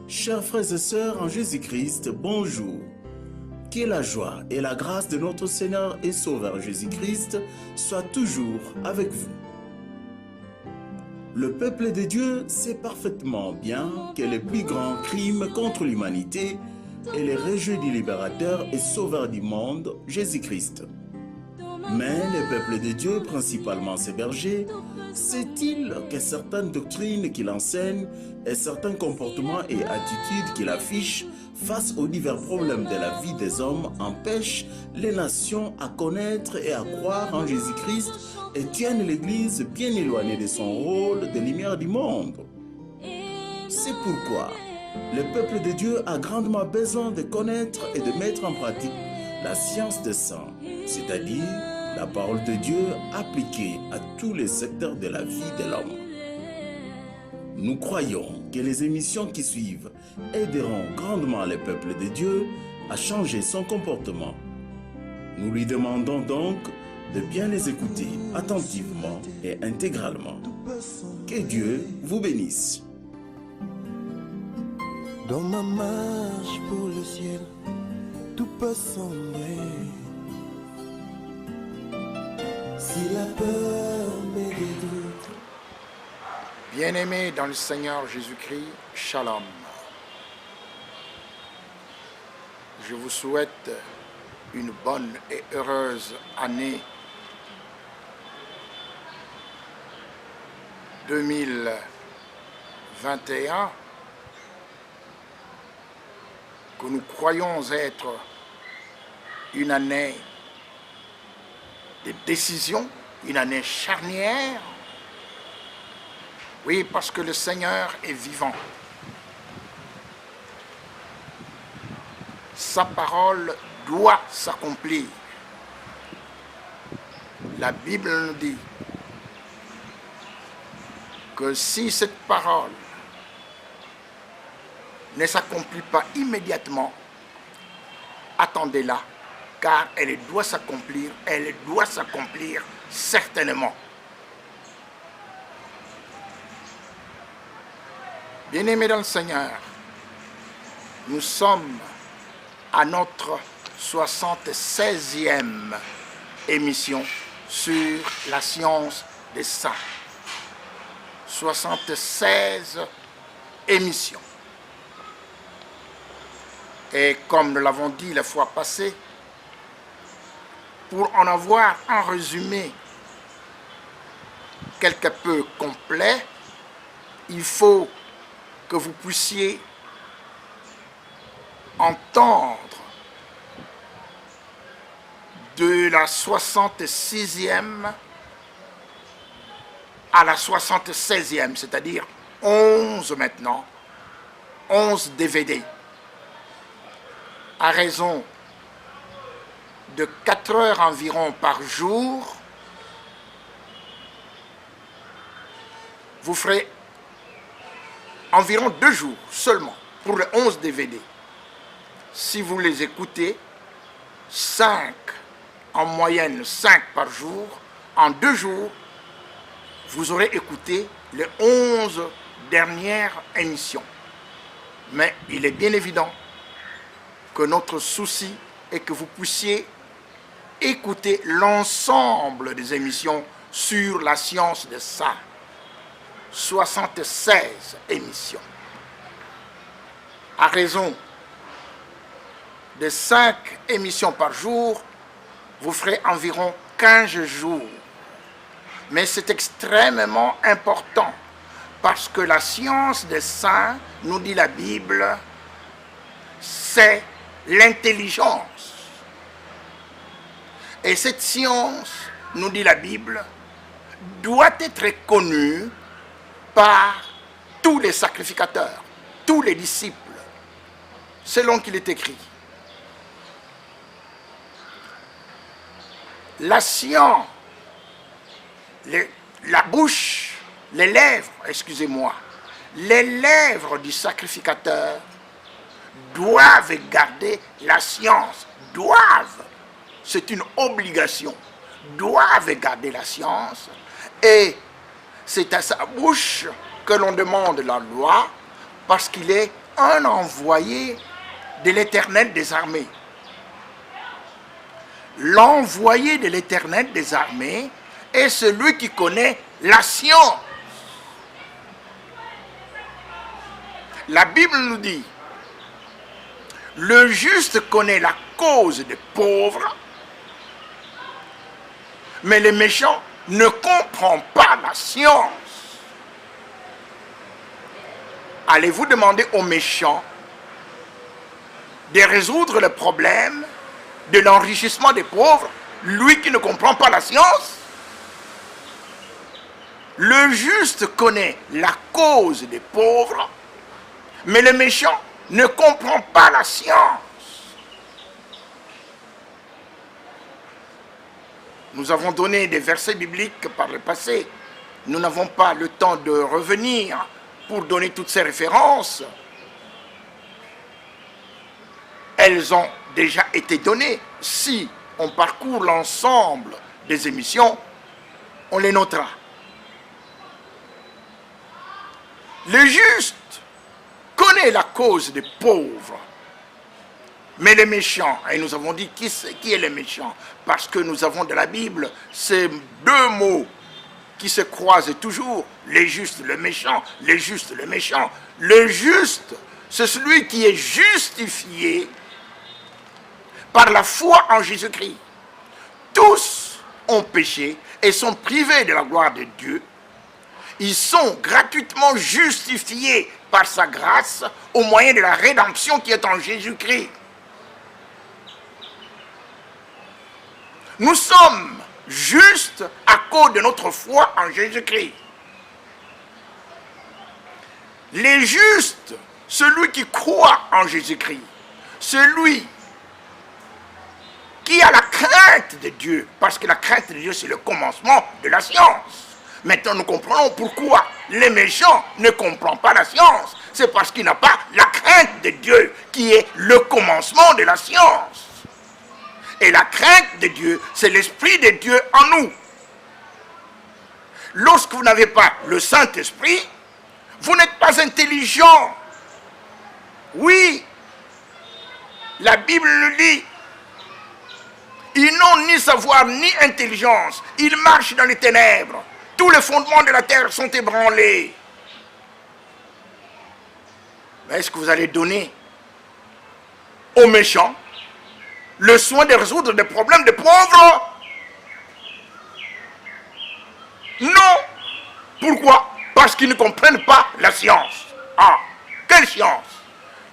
Chers frères et sœurs en Jésus-Christ, bonjour. Que la joie et la grâce de notre Seigneur et Sauveur Jésus-Christ soient toujours avec vous. Le peuple de Dieu sait parfaitement bien que le plus grand crime contre l'humanité est le rejet du libérateur et sauveur du monde, Jésus-Christ. Mais le peuple de Dieu, principalement ses bergers, sait-il que certaines doctrines qu'il enseigne et certains comportements et attitudes qu'il affiche face aux divers problèmes de la vie des hommes empêchent les nations à connaître et à croire en Jésus-Christ et tiennent l'Église bien éloignée de son rôle de lumière du monde? C'est pourquoi le peuple de Dieu a grandement besoin de connaître et de mettre en pratique la science des saints, c'est-à-dire la parole de Dieu appliquée à tous les secteurs de la vie de l'homme. Nous croyons que les émissions qui suivent aideront grandement le peuple de Dieu à changer son comportement. Nous lui demandons donc de bien les écouter attentivement et intégralement. Que Dieu vous bénisse. Dans ma marche pour le ciel, tout peut sembler. Si la peur me dégoûte. Bien-aimés dans le Seigneur Jésus-Christ, Shalom. Je vous souhaite une bonne et heureuse année 2021 que nous croyons être une année de décision, une année charnière. Oui, parce que le Seigneur est vivant. Sa parole doit s'accomplir. La Bible nous dit que si cette parole ne s'accomplit pas immédiatement, attendez-la, car elle doit s'accomplir certainement. Bien-aimés dans le Seigneur, nous sommes à notre 76e émission sur la science des saints. 76 émissions. Et comme nous l'avons dit la fois passée, pour en avoir un résumé quelque peu complet, il faut que vous puissiez entendre de la 66e à la 76e, c'est-à-dire 11 maintenant, 11 DVD, à raison de 4 heures environ par jour. Vous ferez environ 2 jours seulement pour les 11 DVD. Si vous les écoutez, 5, en moyenne 5 par jour, en 2 jours, vous aurez écouté les 11 dernières émissions. Mais il est bien évident que notre souci est que vous puissiez écouter l'ensemble des émissions sur la science des saints. 76 émissions. À raison de 5 émissions par jour, vous ferez environ 15 jours. Mais c'est extrêmement important parce que la science des saints, nous dit la Bible, c'est l'intelligence. Et cette science, nous dit la Bible, doit être connue par tous les sacrificateurs, tous les disciples, selon qu'il est écrit. La science, la bouche, les lèvres du sacrificateur doivent garder la science, c'est une obligation, doivent garder la science, et c'est à sa bouche que l'on demande la loi, parce qu'il est un envoyé de l'Éternel des armées. L'envoyé de l'Éternel des armées est celui qui connaît la science. La Bible nous dit, le juste connaît la cause des pauvres, mais le méchant ne comprend pas la science. Allez-vous demander aux méchants de résoudre le problème de l'enrichissement des pauvres, lui qui ne comprend pas la science? Le juste connaît la cause des pauvres, mais le méchant ne comprend pas la science. Nous avons donné des versets bibliques par le passé. Nous n'avons pas le temps de revenir pour donner toutes ces références. Elles ont déjà été données. Si on parcourt l'ensemble des émissions, on les notera. Le juste connaît la cause des pauvres, mais les méchants, et nous avons dit qui est le méchant, parce que nous avons de la Bible ces deux mots qui se croisent toujours, les justes, le méchant, les justes, le méchant. Le juste, c'est celui qui est justifié par la foi en Jésus-Christ. Tous ont péché et sont privés de la gloire de Dieu. Ils sont gratuitement justifiés par sa grâce au moyen de la rédemption qui est en Jésus-Christ. Nous sommes justes à cause de notre foi en Jésus-Christ. Les justes, celui qui croit en Jésus-Christ, celui qui a la crainte de Dieu, parce que la crainte de Dieu c'est le commencement de la science. Maintenant nous comprenons pourquoi les méchants ne comprennent pas la science. C'est parce qu'ils n'ont pas la crainte de Dieu qui est le commencement de la science. Et la crainte de Dieu, c'est l'Esprit de Dieu en nous. Lorsque vous n'avez pas le Saint-Esprit, vous n'êtes pas intelligent. Oui, la Bible le dit. Ils n'ont ni savoir ni intelligence. Ils marchent dans les ténèbres. Tous les fondements de la terre sont ébranlés. Mais est-ce que vous allez donner aux méchants le soin de résoudre des problèmes des pauvres? Non. Pourquoi? Parce qu'ils ne comprennent pas la science. Ah, quelle science?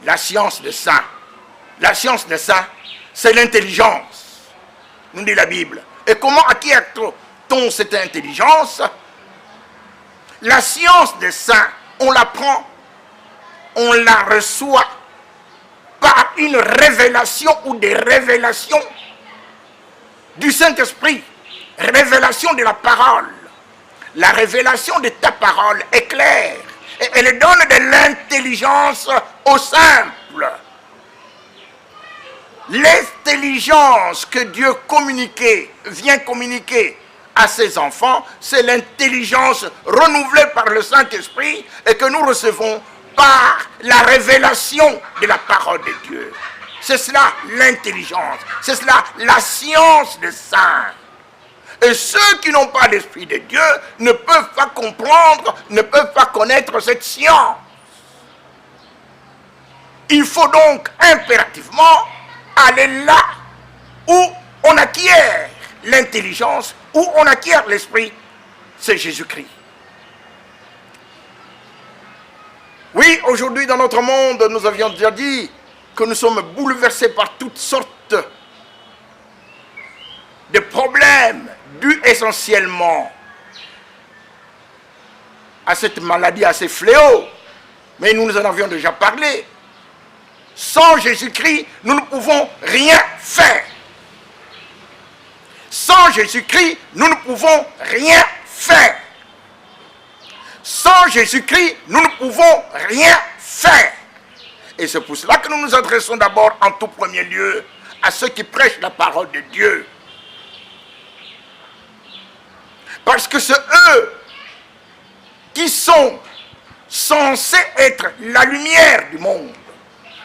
La science de ça. La science de ça, c'est l'intelligence, nous dit la Bible. Et comment acquiert-on cette intelligence? La science des saints, on l'apprend, on la reçoit par une révélation ou des révélations du Saint-Esprit. Révélation de la parole. La révélation de ta parole est claire et elle donne de l'intelligence au simple. L'intelligence que Dieu vient communiquer à ses enfants, c'est l'intelligence renouvelée par le Saint-Esprit et que nous recevons par la révélation de la parole de Dieu. C'est cela l'intelligence, c'est cela la science des saints. Et ceux qui n'ont pas l'Esprit de Dieu ne peuvent pas comprendre, ne peuvent pas connaître cette science. Il faut donc impérativement aller là où on acquiert l'intelligence, où on acquiert l'esprit, c'est Jésus-Christ. Oui, aujourd'hui dans notre monde, nous avions déjà dit que nous sommes bouleversés par toutes sortes de problèmes dus essentiellement à cette maladie, à ces fléaux. Mais nous en avions déjà parlé. Sans Jésus-Christ, nous ne pouvons rien faire. Sans Jésus-Christ, nous ne pouvons rien faire. Sans Jésus-Christ, nous ne pouvons rien faire. Et c'est pour cela que nous nous adressons d'abord en tout premier lieu à ceux qui prêchent la parole de Dieu. Parce que c'est eux qui sont censé être la lumière du monde.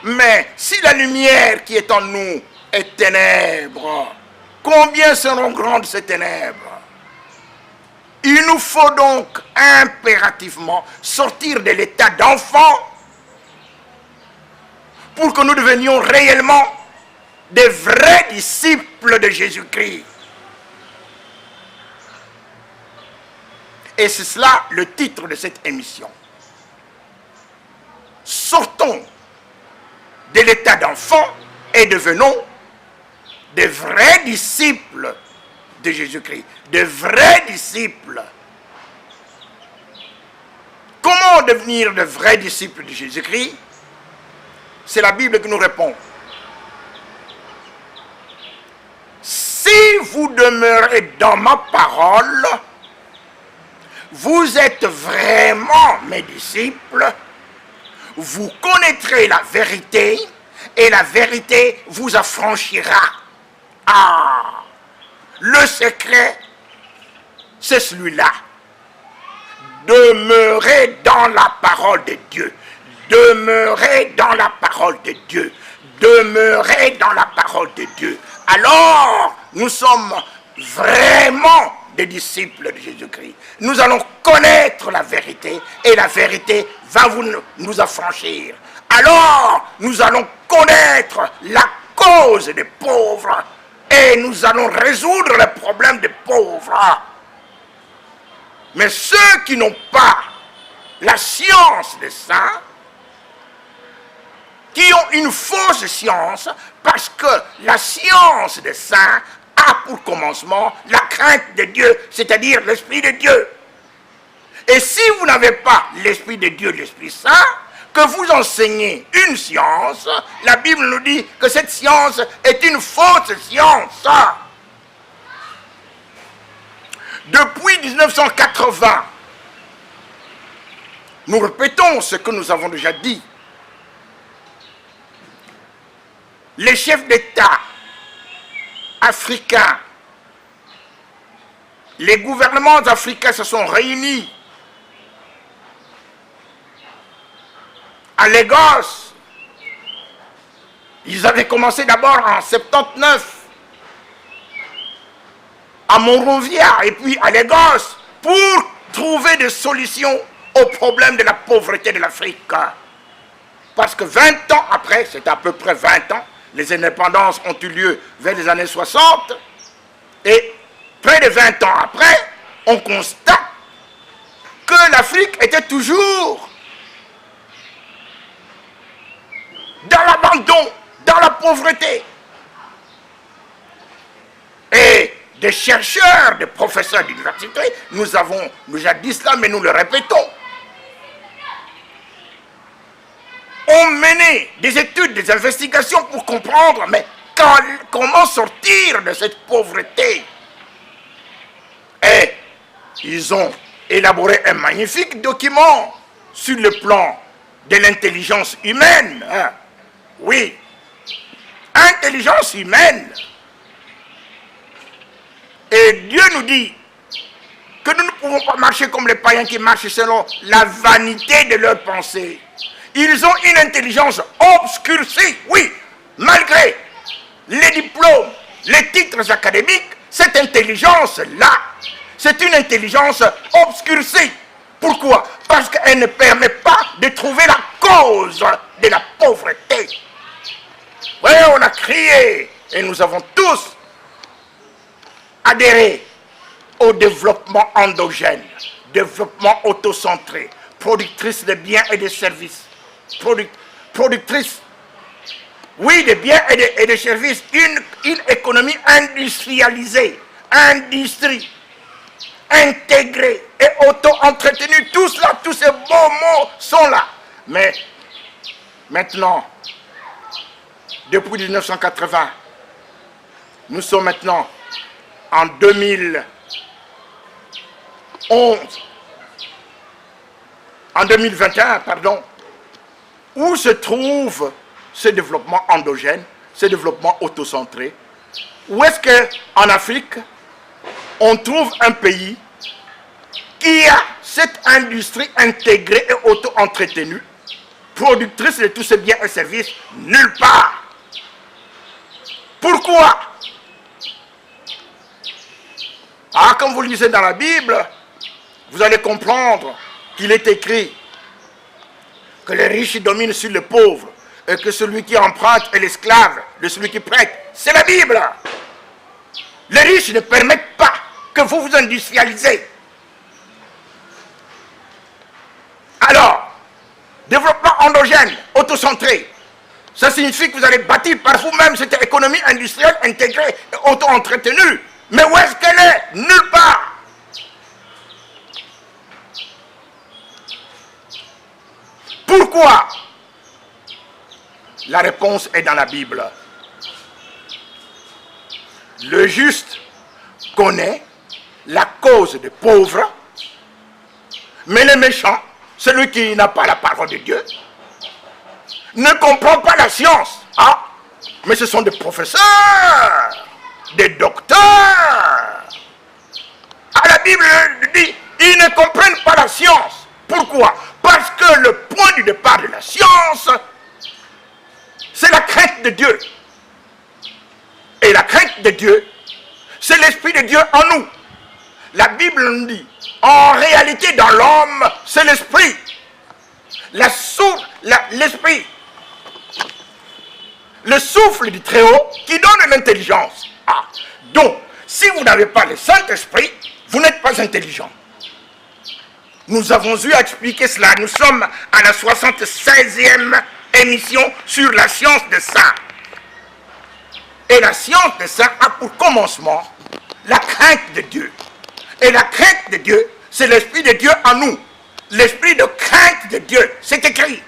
Mais si la lumière qui est en nous est ténèbres, combien seront grandes ces ténèbres? Il nous faut donc impérativement sortir de l'état d'enfant pour que nous devenions réellement des vrais disciples de Jésus-Christ. Et c'est cela le titre de cette émission. Sortons de l'état d'enfant et devenons des vrais disciples de Jésus-Christ. De vrais disciples. Comment devenir de vrais disciples de Jésus-Christ? C'est la Bible qui nous répond. Si vous demeurez dans ma parole, vous êtes vraiment mes disciples, vous connaîtrez la vérité et la vérité vous affranchira. Ah, le secret, c'est celui-là. Demeurez dans la parole de Dieu. Demeurez dans la parole de Dieu. Demeurez dans la parole de Dieu. Alors, nous sommes vraiment des disciples de Jésus-Christ. Nous allons connaître la vérité et la vérité va nous affranchir. Alors, nous allons connaître la cause des pauvres et nous allons résoudre les problèmes des pauvres. Mais ceux qui n'ont pas la science des saints, qui ont une fausse science, parce que la science des saints a pour commencement la crainte de Dieu, c'est-à-dire l'Esprit de Dieu. Et si vous n'avez pas l'Esprit de Dieu, l'Esprit Saint, que vous enseignez une science, la Bible nous dit que cette science est une fausse science. Depuis 1980, nous répétons ce que nous avons déjà dit. Les chefs d'État africains, les gouvernements africains se sont réunis à Lagos. Ils avaient commencé d'abord en 79 à Monrovia et puis à Lagos pour trouver des solutions au problème de la pauvreté de l'Afrique. Parce que 20 ans après, c'est à peu près 20 ans, les indépendances ont eu lieu vers les années 60, et près de 20 ans après, on constate que l'Afrique était toujours dans l'abandon, dans la pauvreté. Et des chercheurs, des professeurs d'université, nous avons déjà dit cela, mais nous le répétons, ont mené des études, des investigations pour comprendre, mais comment sortir de cette pauvreté. Et ils ont élaboré un magnifique document sur le plan de l'intelligence humaine. Hein. Oui, intelligence humaine. Et Dieu nous dit que nous ne pouvons pas marcher comme les païens qui marchent selon la vanité de leurs pensées. Ils ont une intelligence obscurcie, oui, malgré les diplômes, les titres académiques, cette intelligence-là, c'est une intelligence obscurcie. Pourquoi? Parce qu'elle ne permet pas de trouver la cause de la pauvreté. Oui, on a crié, et nous avons tous adhéré au développement endogène, développement autocentré, productrice de biens et de services. Productrice, oui, de biens et de services, une économie industrialisée, industrie, intégrée et auto-entretenue, tout cela, tous ces beaux mots sont là. Mais maintenant, depuis 1980, nous sommes maintenant en 2011, en 2021, pardon, où se trouve ce développement endogène, ce développement autocentré? Où est-ce qu'en Afrique, on trouve un pays qui a cette industrie intégrée et auto-entretenue, productrice de tous ces biens et services? Nulle part. Pourquoi? Ah, comme vous lisez dans la Bible, vous allez comprendre qu'il est écrit que les riches dominent sur les pauvres et que celui qui emprunte est l'esclave de celui qui prête. C'est la Bible. Les riches ne permettent pas que vous vous industrialisez. Alors, développement endogène, autocentré, ça signifie que vous allez bâtir par vous-même cette économie industrielle intégrée et auto-entretenue. Mais où est-ce qu'elle est? Nulle part. Pourquoi? La réponse est dans la Bible. Le juste connaît la cause des pauvres, mais le méchant, celui qui n'a pas la parole de Dieu, ne comprend pas la science. Ah, mais ce sont des professeurs, des docteurs. Ah, la Bible dit, ils ne comprennent pas la science. Pourquoi? Parce que le point du départ de la science, c'est la crainte de Dieu. Et la crainte de Dieu, c'est l'Esprit de Dieu en nous. La Bible nous dit, en réalité dans l'homme, c'est l'Esprit. L'Esprit. Le souffle du Très-Haut qui donne l'intelligence. Ah, donc, si vous n'avez pas le Saint-Esprit, vous n'êtes pas intelligent. Nous avons eu à expliquer cela. Nous sommes à la 76e émission sur la science de ça. Et la science de ça a pour commencement la crainte de Dieu. Et la crainte de Dieu, c'est l'Esprit de Dieu en nous. L'esprit de crainte de Dieu, c'est écrit.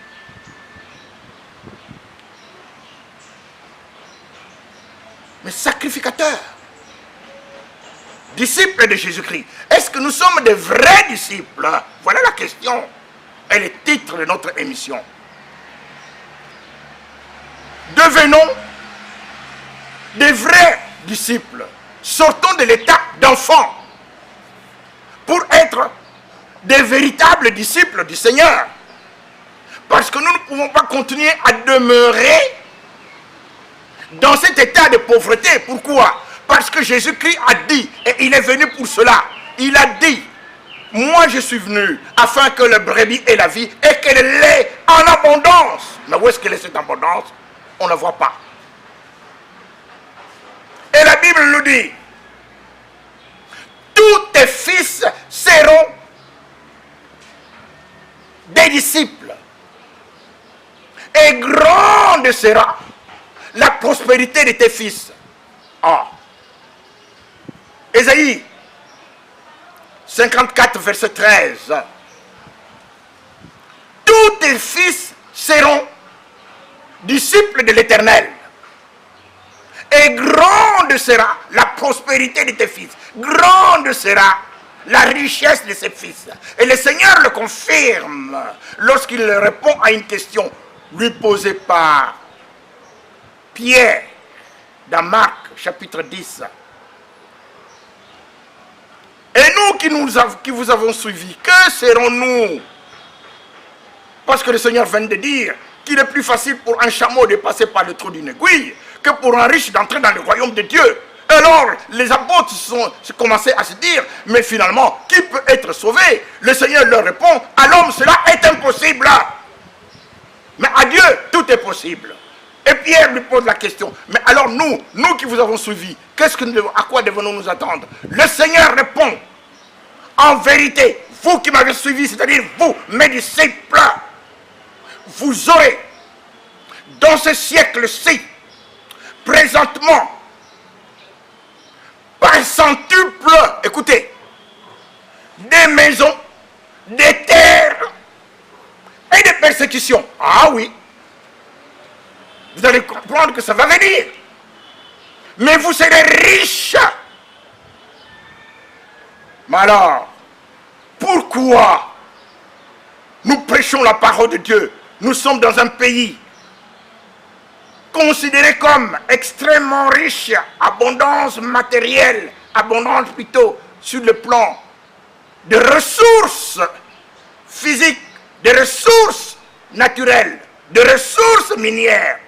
Mais sacrificateurs, disciples de Jésus-Christ, est-ce que nous sommes des vrais disciples? Voilà la question et le titre de notre émission. Devenons des vrais disciples. Sortons de l'état d'enfant pour être des véritables disciples du Seigneur. Parce que nous ne pouvons pas continuer à demeurer dans cet état de pauvreté. Pourquoi? Parce que Jésus-Christ a dit, et il est venu pour cela, il a dit, moi je suis venu afin que le brebis ait la vie et qu'elle l'ait en abondance. Mais où est-ce qu'elle est cette abondance? On ne la voit pas. Et la Bible nous dit, tous tes fils seront des disciples. Et grande sera la prospérité de tes fils. Ah. Ésaïe 54, verset 13. Tous tes fils seront disciples de l'Éternel. Et grande sera la prospérité de tes fils. Grande sera la richesse de ses fils. Et le Seigneur le confirme lorsqu'il répond à une question lui posée par Pierre dans Marc chapitre 10. Et nous qui vous avons suivis, que serons-nous? Parce que le Seigneur vient de dire qu'il est plus facile pour un chameau de passer par le trou d'une aiguille que pour un riche d'entrer dans le royaume de Dieu. Alors, les apôtres sont commencé à se dire, mais finalement, qui peut être sauvé? Le Seigneur leur répond, à l'homme cela est impossible. Mais à Dieu, tout est possible. Et Pierre lui pose la question, mais alors nous qui vous avons suivis, à quoi devons-nous nous attendre? Le Seigneur répond, en vérité, vous qui m'avez suivi, c'est-à-dire vous, mes disciples, vous aurez, dans ce siècle-ci, présentement, par centuple, écoutez, des maisons, des terres et des persécutions. Ah oui, vous allez comprendre que ça va venir. Mais vous serez riches. Mais alors, pourquoi nous prêchons la parole de Dieu? Nous sommes dans un pays considéré comme extrêmement riche, abondance matérielle, abondance plutôt sur le plan de ressources physiques, de ressources naturelles, de ressources minières.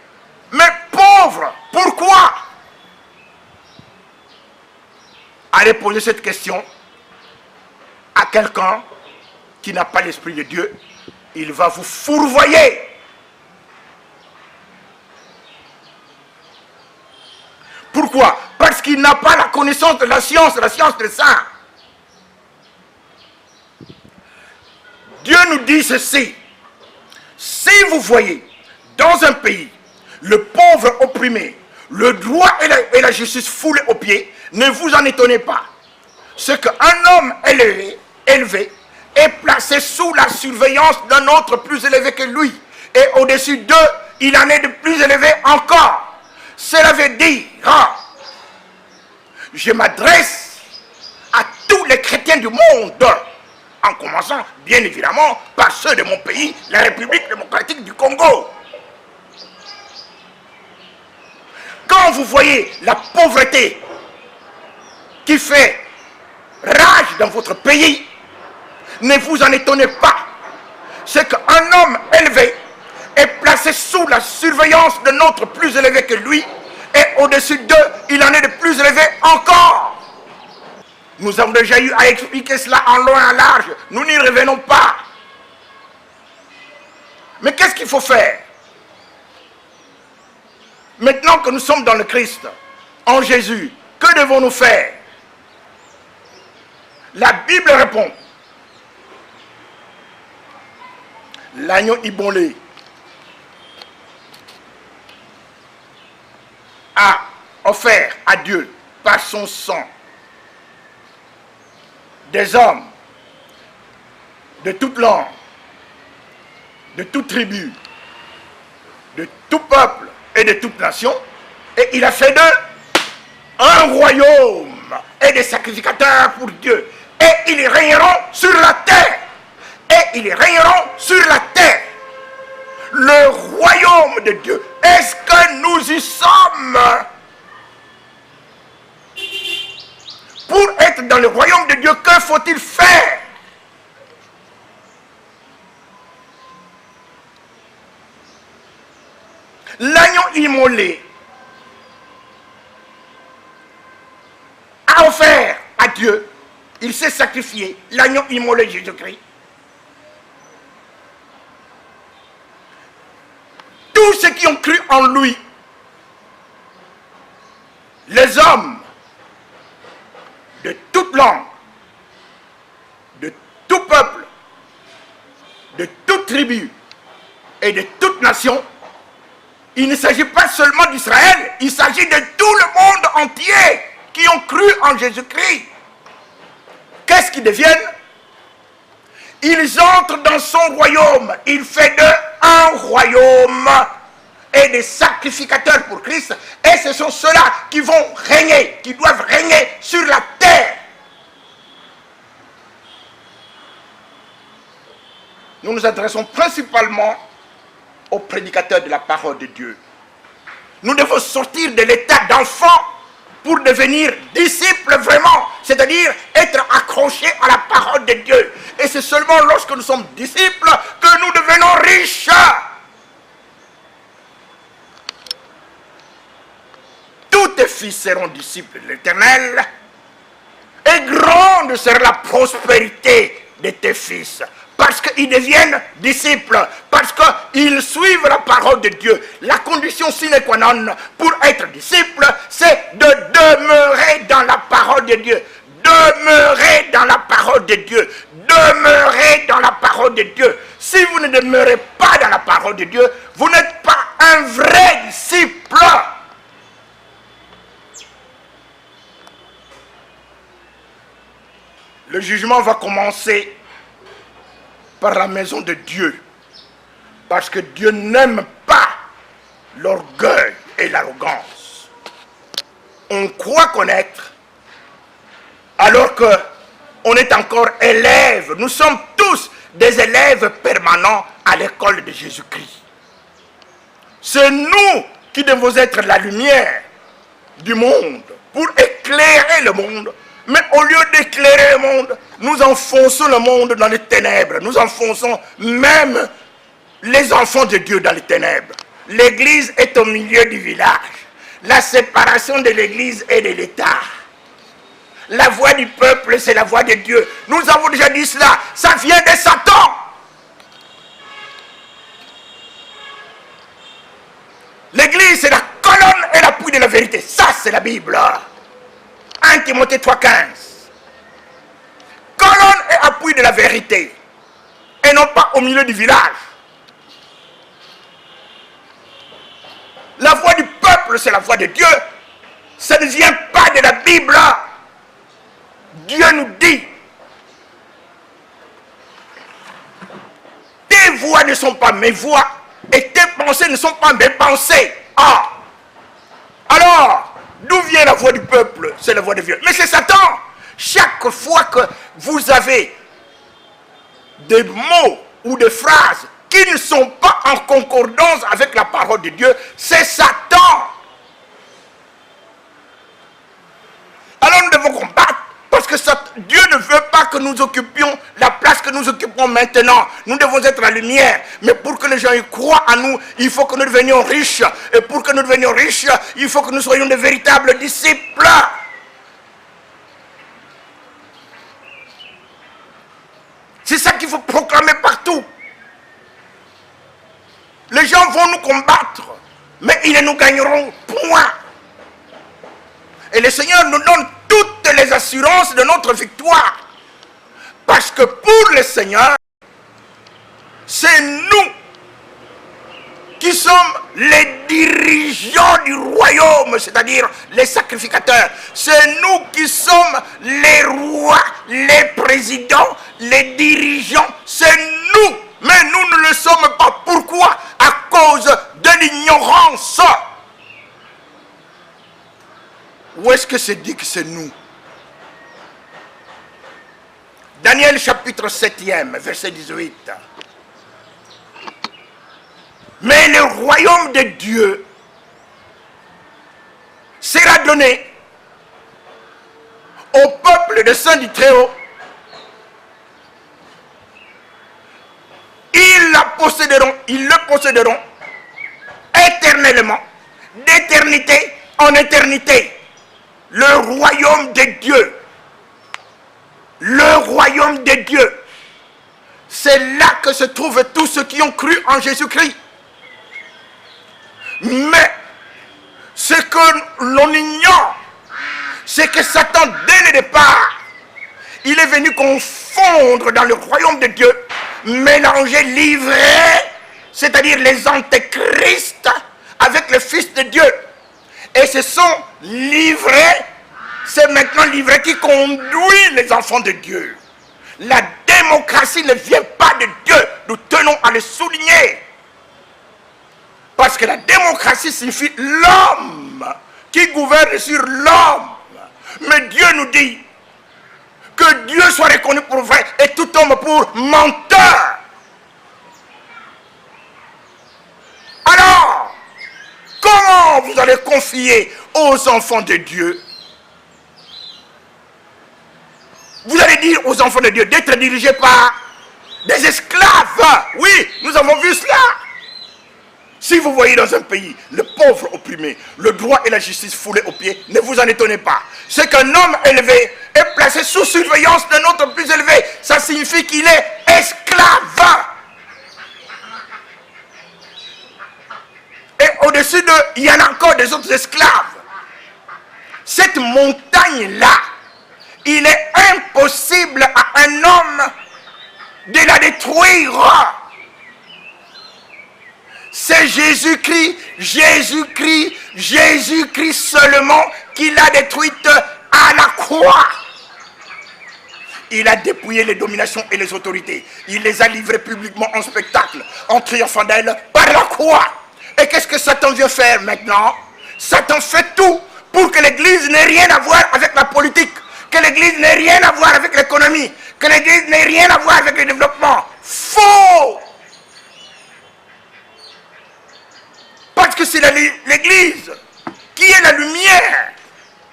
Mais pauvres, pourquoi? Allez poser cette question à quelqu'un qui n'a pas l'Esprit de Dieu, il va vous fourvoyer. Pourquoi? Parce qu'il n'a pas la connaissance de la science de ça. Dieu nous dit ceci: si vous voyez dans un pays le pauvre opprimé, le droit et la justice foulés aux pieds, ne vous en étonnez pas. C'est qu'un homme élevé est placé sous la surveillance d'un autre plus élevé que lui. Et au-dessus d'eux, il en est de plus élevé encore. Cela veut dire, je m'adresse à tous les chrétiens du monde, en commençant bien évidemment par ceux de mon pays, la République démocratique du Congo. Quand vous voyez la pauvreté qui fait rage dans votre pays, ne vous en étonnez pas. C'est qu'un homme élevé est placé sous la surveillance d'un autre plus élevé que lui, et au-dessus d'eux, il en est de plus élevé encore. Nous avons déjà eu à expliquer cela en long et en large. Nous n'y revenons pas. Mais qu'est-ce qu'il faut faire? Maintenant que nous sommes dans le Christ, en Jésus, que devons-nous faire? La Bible répond: l'agneau immolé a offert à Dieu par son sang des hommes de toute langue, de toute tribu, de tout peuple et de toute nation, et il a fait d'eux un royaume et des sacrificateurs pour Dieu, et ils régneront sur la terre, et ils régneront sur la terre. Le royaume de Dieu, est-ce que nous y sommes? Pour être dans le royaume de Dieu, que faut-il faire? L'agneau immolé a offert à Dieu, il s'est sacrifié, l'agneau immolé Jésus-Christ. Tous ceux qui ont cru en lui, les hommes de toute langue, de tout peuple, de toute tribu et de toute nation, il ne s'agit pas seulement d'Israël, il s'agit de tout le monde entier qui ont cru en Jésus-Christ. Qu'est-ce qu'ils deviennent? Ils entrent dans son royaume. Il fait d'eux un royaume et des sacrificateurs pour Christ. Et ce sont ceux-là qui vont régner, qui doivent régner sur la terre. Nous nous adressons principalement aux prédicateurs de la parole de Dieu. Nous devons sortir de l'état d'enfant pour devenir disciples vraiment, c'est-à-dire être accrochés à la parole de Dieu. Et c'est seulement lorsque nous sommes disciples que nous devenons riches. Tous tes fils seront disciples de l'Éternel, et grande sera la prospérité de tes fils. Parce qu'ils deviennent disciples, parce qu'ils suivent la parole de Dieu. La condition sine qua non pour être disciple, c'est de demeurer dans la parole de Dieu. Demeurer dans la parole de Dieu. Demeurer dans la parole de Dieu. Si vous ne demeurez pas dans la parole de Dieu, vous n'êtes pas un vrai disciple. Le jugement va commencer par la maison de Dieu, parce que Dieu n'aime pas l'orgueil et l'arrogance. On croit connaître alors que on est encore élève. Nous sommes tous des élèves permanents à l'école de Jésus-Christ. C'est nous qui devons être la lumière du monde pour éclairer le monde Mais au lieu d'éclairer le monde, nous enfonçons le monde dans les ténèbres. Nous enfonçons même les enfants de Dieu dans les ténèbres. L'église est au milieu du village. La séparation de l'église et de l'État. La voix du peuple, c'est la voix de Dieu. Nous avons déjà dit cela. Ça vient de Satan. L'église, c'est la colonne et l'appui de la vérité. Ça, c'est la Bible. 1 Timothée 3,15. Colonne et appui de la vérité. Et non pas au milieu du village. La voix du peuple, c'est la voix de Dieu. Ça ne vient pas de la Bible. Dieu nous dit, tes voix ne sont pas mes voix et tes pensées ne sont pas mes pensées. Ah! Alors, d'où vient la voix du peuple? C'est la voix de Dieu. Mais c'est Satan. Chaque fois que vous avez des mots ou des phrases qui ne sont pas en concordance avec la parole de Dieu, c'est Satan. Alors nous devons combattre. Parce que Dieu ne veut pas que nous occupions la place que nous occupons maintenant. Nous devons être la lumière. Mais pour que les gens y croient en nous, il faut que nous devenions riches. Et pour que nous devenions riches, il faut que nous soyons de véritables disciples. C'est ça qu'il faut proclamer partout. Les gens vont nous combattre, mais ils ne nous gagneront point. Et le Seigneur nous donne toutes les assurances de notre victoire. Parce que pour le Seigneur, c'est nous qui sommes les dirigeants du royaume, c'est-à-dire les sacrificateurs. C'est nous qui sommes les rois, les présidents, les dirigeants. C'est nous. Mais nous ne le sommes pas. Pourquoi? À cause de l'ignorance. Où est-ce que c'est dit que c'est nous? Daniel chapitre 7e, verset 18. Mais le royaume de Dieu sera donné au peuple de saints du Très-Haut. Ils le posséderont éternellement, d'éternité en éternité. Le royaume de Dieu. Le royaume de Dieu. C'est là que se trouvent tous ceux qui ont cru en Jésus-Christ. Mais ce que l'on ignore, c'est que Satan, dès le départ, il est venu confondre dans le royaume de Dieu, mélanger, livrer, c'est-à-dire les antéchrists, avec le Fils de Dieu. Et ce sont livrés, c'est maintenant livré qui conduit les enfants de Dieu. La démocratie ne vient pas de Dieu. Nous tenons à le souligner. Parce que la démocratie signifie l'homme qui gouverne sur l'homme. Mais Dieu nous dit que Dieu soit reconnu pour vrai et tout homme pour menteur. Alors, comment vous allez confier aux enfants de Dieu? Vous allez dire aux enfants de Dieu d'être dirigés par des esclaves. Oui, nous avons vu cela. Si vous voyez dans un pays le pauvre opprimé, le droit et la justice foulés aux pieds, ne vous en étonnez pas. C'est qu'un homme élevé est placé sous surveillance d'un autre plus élevé. Ça signifie qu'il est esclave. Et au-dessus d'eux, il y en a encore des autres esclaves. Cette montagne-là, il est impossible à un homme de la détruire. C'est Jésus-Christ, Jésus-Christ, Jésus-Christ seulement qui l'a détruite à la croix. Il a dépouillé les dominations et les autorités. Il les a livrées publiquement en spectacle, en triomphant d'elles par la croix. Et qu'est-ce que Satan vient faire maintenant? Satan fait tout pour que l'Église n'ait rien à voir avec la politique, que l'Église n'ait rien à voir avec l'économie, que l'Église n'ait rien à voir avec le développement. Faux! Parce que c'est l'Église qui est la lumière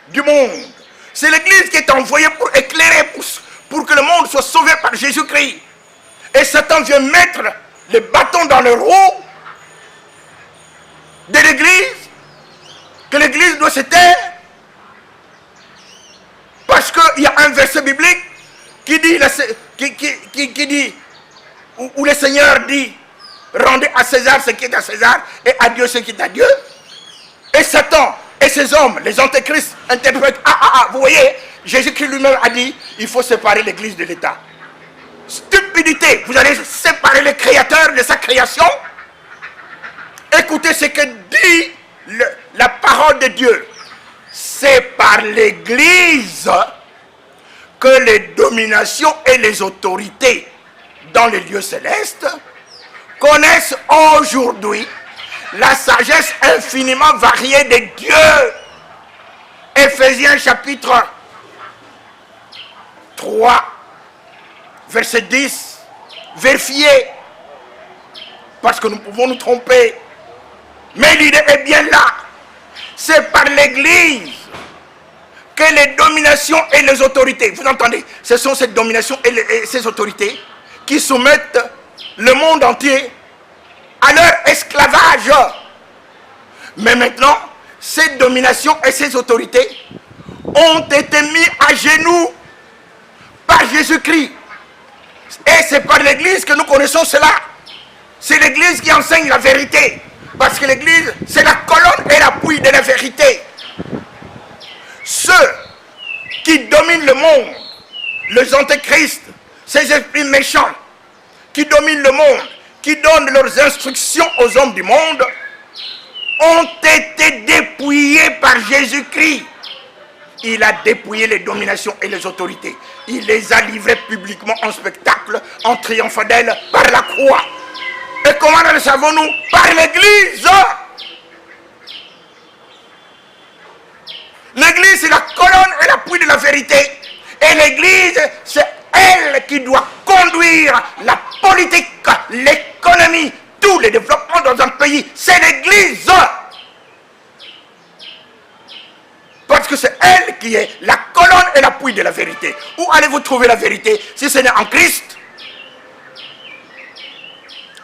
du monde. C'est l'église qui est envoyée pour éclairer, pour que le monde soit sauvé par Jésus-Christ. Et Satan vient mettre les bâtons dans le roues de l'église, que l'église doit se taire. Parce qu'il y a un verset biblique qui dit, où le Seigneur dit, rendez à César ce qui est à César et à Dieu ce qui est à Dieu. Et Satan et ses hommes, les antéchrists, interprètent, vous voyez, Jésus-Christ lui-même a dit, il faut séparer l'église de l'État. Stupidité, vous allez séparer le créateur de sa création. Écoutez ce que dit la parole de Dieu. C'est par l'église que les dominations et les autorités dans les lieux célestes connaissent aujourd'hui la sagesse infiniment variée de Dieu. Éphésiens chapitre 3, verset 10. Vérifiez, parce que nous pouvons nous tromper. Mais l'idée est bien là. C'est par l'église que les dominations et les autorités, vous entendez, ce sont ces dominations et ces autorités qui soumettent le monde entier à leur esclavage. Mais maintenant, ces dominations et ces autorités ont été mis à genoux par Jésus-Christ. Et c'est par l'église que nous connaissons cela. C'est l'église qui enseigne la vérité. Parce que l'église, c'est la colonne et l'appui de la vérité. Ceux qui dominent le monde, les antéchrists, ces esprits méchants, qui dominent le monde, qui donnent leurs instructions aux hommes du monde, ont été dépouillés par Jésus-Christ. Il a dépouillé les dominations et les autorités. Il les a livrés publiquement en spectacle, en triomphant d'elles par la croix. Et comment le savons-nous? Par l'église. L'église, c'est la colonne et l'appui de la vérité. Et l'église, c'est elle qui doit conduire la politique, l'économie, tous les développements dans un pays. C'est l'église. Parce que c'est elle qui est la colonne et l'appui de la vérité. Où allez-vous trouver la vérité si ce n'est en Christ?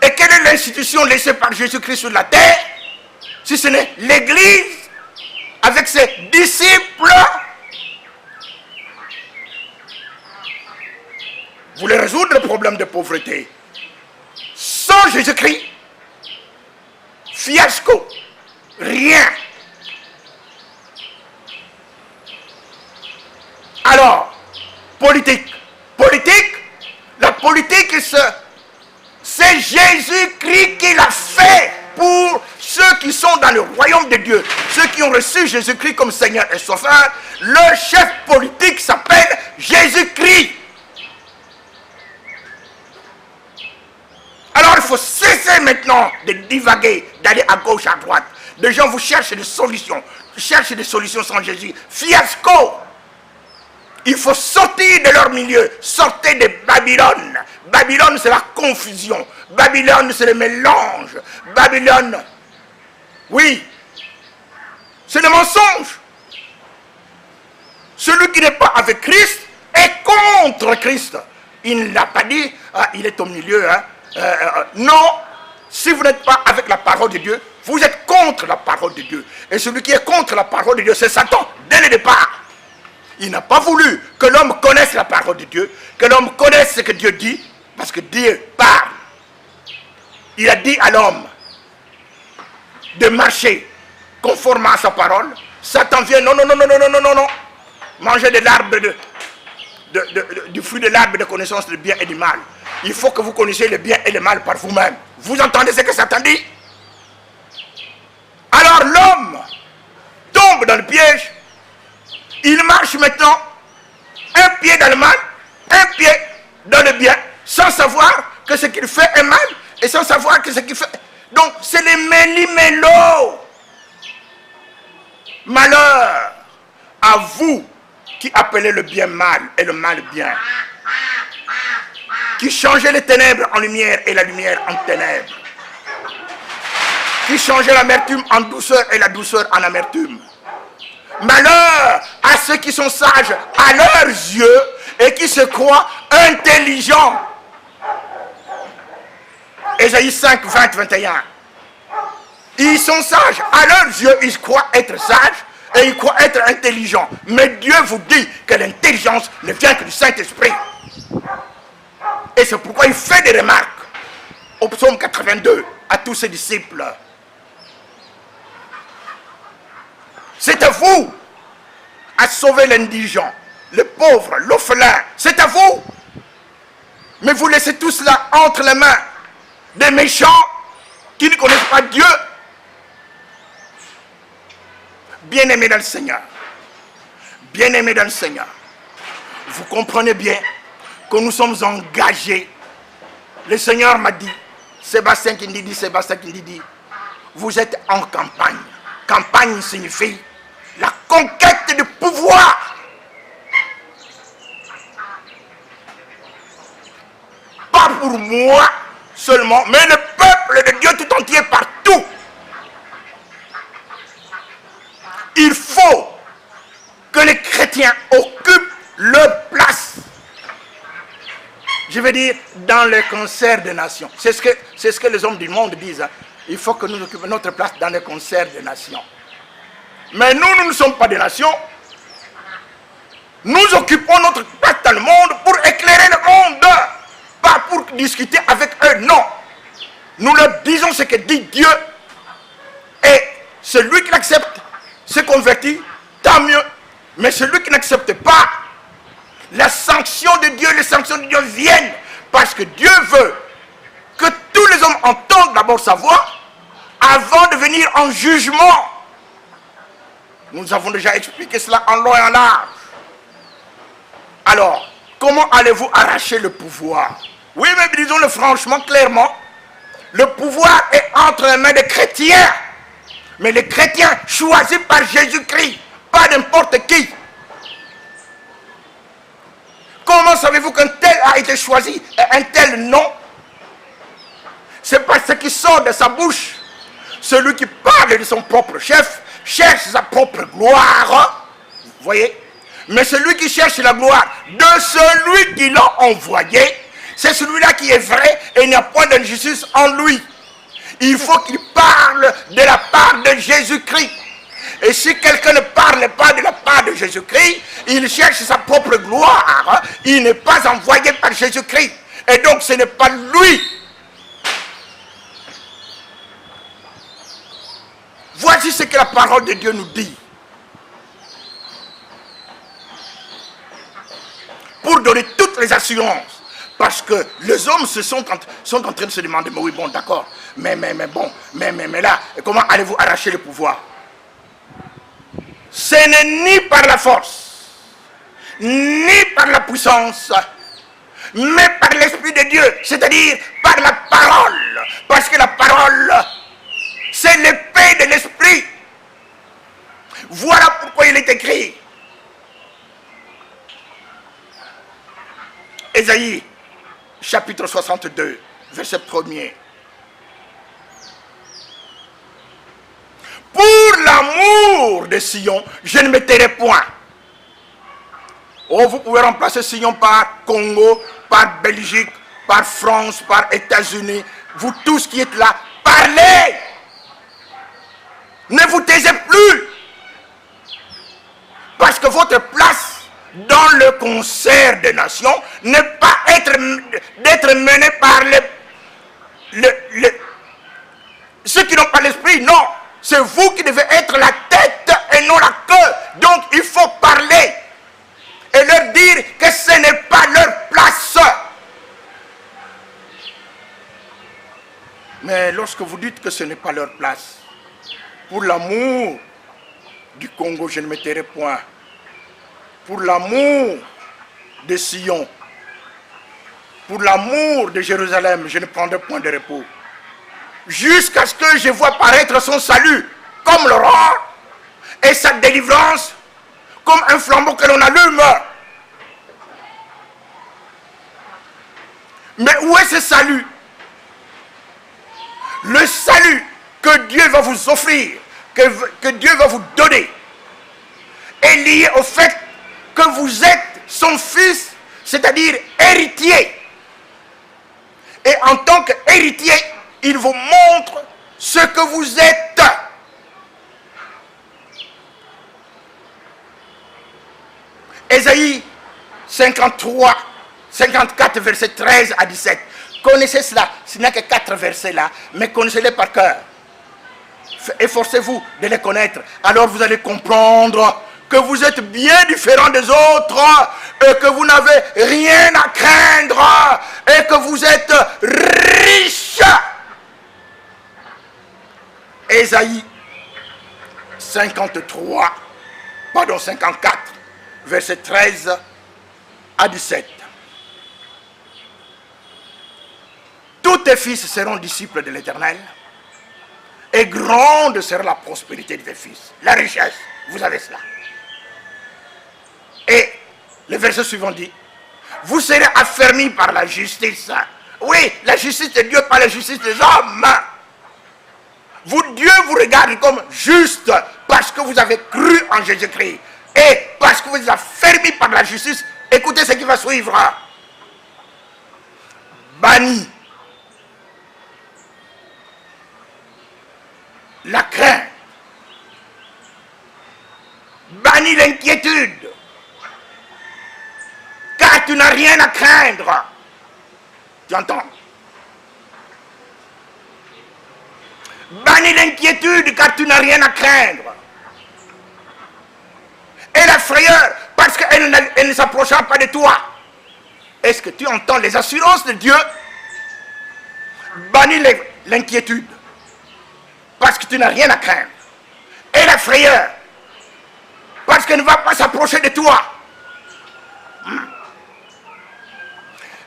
Et quelle est l'institution laissée par Jésus-Christ sur la terre si ce n'est l'église avec ses disciples? Vous voulez résoudre le problème de pauvreté sans Jésus-Christ? Fiasco, rien. Alors, politique, la politique, c'est Jésus-Christ qui l'a fait pour ceux qui sont dans le royaume de Dieu, ceux qui ont reçu Jésus-Christ comme Seigneur et Sauveur. Leur chef politique s'appelle Jésus-Christ. Alors il faut cesser maintenant de divaguer, d'aller à gauche, à droite. Des gens vous cherchent des solutions, sans Jésus. Fiasco. Il faut sortir de leur milieu, sortez de Babylone. Babylone, c'est la confusion. Babylone, c'est le mélange. Babylone, oui, c'est le mensonge. Celui qui n'est pas avec Christ est contre Christ. Il ne l'a pas dit, il est au milieu. Non, si vous n'êtes pas avec la parole de Dieu, vous êtes contre la parole de Dieu. Et celui qui est contre la parole de Dieu, c'est Satan, dès le départ. Il n'a pas voulu que l'homme connaisse la parole de Dieu, que l'homme connaisse ce que Dieu dit, parce que Dieu parle. Il a dit à l'homme de marcher conformément à sa parole. Satan vient, non. Mangez de l'arbre du fruit de l'arbre de connaissance du bien et du mal. Il faut que vous connaissiez le bien et le mal par vous-même. Vous entendez ce que Satan dit? Alors l'homme tombe dans le piège. Il marche maintenant un pied dans le mal, un pied dans le bien, sans savoir que ce qu'il fait est mal et sans savoir que ce qu'il fait. Donc c'est les méli-mélo. Malheur à vous qui appelez le bien mal et le mal bien, qui changez les ténèbres en lumière et la lumière en ténèbres, qui changez l'amertume en douceur et la douceur en amertume. Malheur à ceux qui sont sages à leurs yeux et qui se croient intelligents. Ésaïe 5, 20, 21. Ils sont sages. À leurs yeux, ils croient être sages et ils croient être intelligents. Mais Dieu vous dit que l'intelligence ne vient que du Saint-Esprit. Et c'est pourquoi il fait des remarques au psaume 82 à tous ses disciples. C'est à vous à sauver l'indigent, le pauvre, l'orphelin. C'est à vous. Mais vous laissez tout cela entre les mains des méchants qui ne connaissent pas Dieu. Bien-aimés dans le Seigneur, bien-aimés dans le Seigneur, vous comprenez bien que nous sommes engagés. Le Seigneur m'a dit, Sébastien Kindidi, vous êtes en campagne. Campagne signifie la conquête du pouvoir. Pas pour moi seulement, mais le peuple de Dieu tout entier partout. Il faut que les chrétiens occupent leur place. Je veux dire, dans le concert des nations. C'est ce que les hommes du monde disent. Hein. Il faut que nous occupions notre place dans le concert des nations. Mais nous ne sommes pas des nations. Nous occupons notre place dans le monde pour éclairer le monde. Pas pour discuter avec eux, non. Nous leur disons ce que dit Dieu. Et celui qui l'accepte se convertit, tant mieux. Mais celui qui n'accepte pas, la sanction de Dieu, les sanctions de Dieu viennent. Parce que Dieu veut que tous les hommes entendent d'abord sa voix avant de venir en jugement. Nous avons déjà expliqué cela en long et en large. Alors, comment allez-vous arracher le pouvoir? Oui, mais disons-le franchement, clairement, le pouvoir est entre les mains des chrétiens. Mais les chrétiens choisis par Jésus-Christ, pas n'importe qui. Comment savez-vous qu'un tel a été choisi et un tel non? C'est parce qu'il sort de sa bouche. Celui qui parle de son propre chef cherche sa propre gloire. Vous voyez? Mais celui qui cherche la gloire de celui qui l'a envoyé, c'est celui-là qui est vrai et il n'y a point d'injustice en lui. Il faut qu'il parle de la part de Jésus-Christ. Et si quelqu'un ne parle pas de la part de Jésus-Christ, il cherche sa propre gloire. Il n'est pas envoyé par Jésus-Christ. Et donc ce n'est pas lui. Voici ce que la parole de Dieu nous dit. Pour donner toutes les assurances. Parce que les hommes sont en train de se demander, mais oui, bon, d'accord. Mais là, comment allez-vous arracher le pouvoir? Ce n'est ni par la force, ni par la puissance, mais par l'Esprit de Dieu, c'est-à-dire par la parole. Parce que la parole, c'est l'épée de l'Esprit. Voilà pourquoi il est écrit. Ésaïe, chapitre 62, verset 1er. Pour l'amour de Sion, je ne me tairai point. Oh, vous pouvez remplacer Sion par Congo, par Belgique, par France, par États-Unis. Vous tous qui êtes là, parlez. Ne vous taisez plus. Parce que votre place dans le concert des nations n'est pas d'être menée par ceux qui n'ont pas l'esprit, non. C'est vous qui devez être la tête et non la queue. Donc il faut parler et leur dire que ce n'est pas leur place. Mais lorsque vous dites que ce n'est pas leur place, pour l'amour du Congo, je ne me tairai point. Pour l'amour de Sion, pour l'amour de Jérusalem, je ne prendrai point de repos. Jusqu'à ce que je vois paraître son salut comme l'aurore et sa délivrance comme un flambeau que l'on allume. Mais où est ce salut? Le salut que Dieu va vous offrir, que Dieu va vous donner, est lié au fait que vous êtes son fils, c'est-à-dire héritier. Et en tant qu'héritier, il vous montre ce que vous êtes. Ésaïe 53, 54, versets 13 à 17. Connaissez cela, ce n'est que 4 versets là, mais connaissez-les par cœur. Efforcez-vous de les connaître, alors vous allez comprendre que vous êtes bien différents des autres et que vous n'avez rien à craindre et que vous êtes riches. Ésaïe 54, verset 13 à 17. Tous tes fils seront disciples de l'Éternel, et grande sera la prospérité de tes fils. La richesse, vous avez cela. Et le verset suivant dit, vous serez affermis par la justice. Oui, la justice de Dieu, pas la justice des hommes. Dieu vous regarde comme juste parce que vous avez cru en Jésus-Christ. Et parce que vous êtes affermis par la justice, écoutez ce qui va suivre. Banni la crainte, banni l'inquiétude, car tu n'as rien à craindre. Tu entends? Bannis l'inquiétude, car tu n'as rien à craindre. Et la frayeur, parce qu'elle ne s'approchera pas de toi. Est-ce que tu entends les assurances de Dieu? Bannis l'inquiétude, parce que tu n'as rien à craindre. Et la frayeur, parce qu'elle ne va pas s'approcher de toi.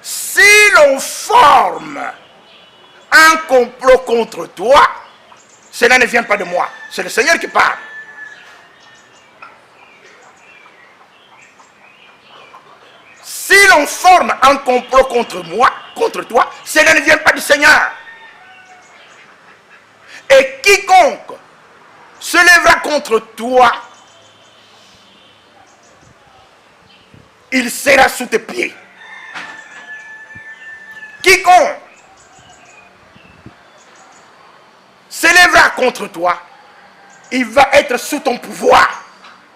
Si l'on forme un complot contre toi, cela ne vient pas de moi, c'est le Seigneur qui parle. Si l'on forme un complot contre moi, contre toi, cela ne vient pas du Seigneur. Et quiconque se lèvera contre toi, il sera sous tes pieds. Quiconque se lèvera contre toi, il va être sous ton pouvoir.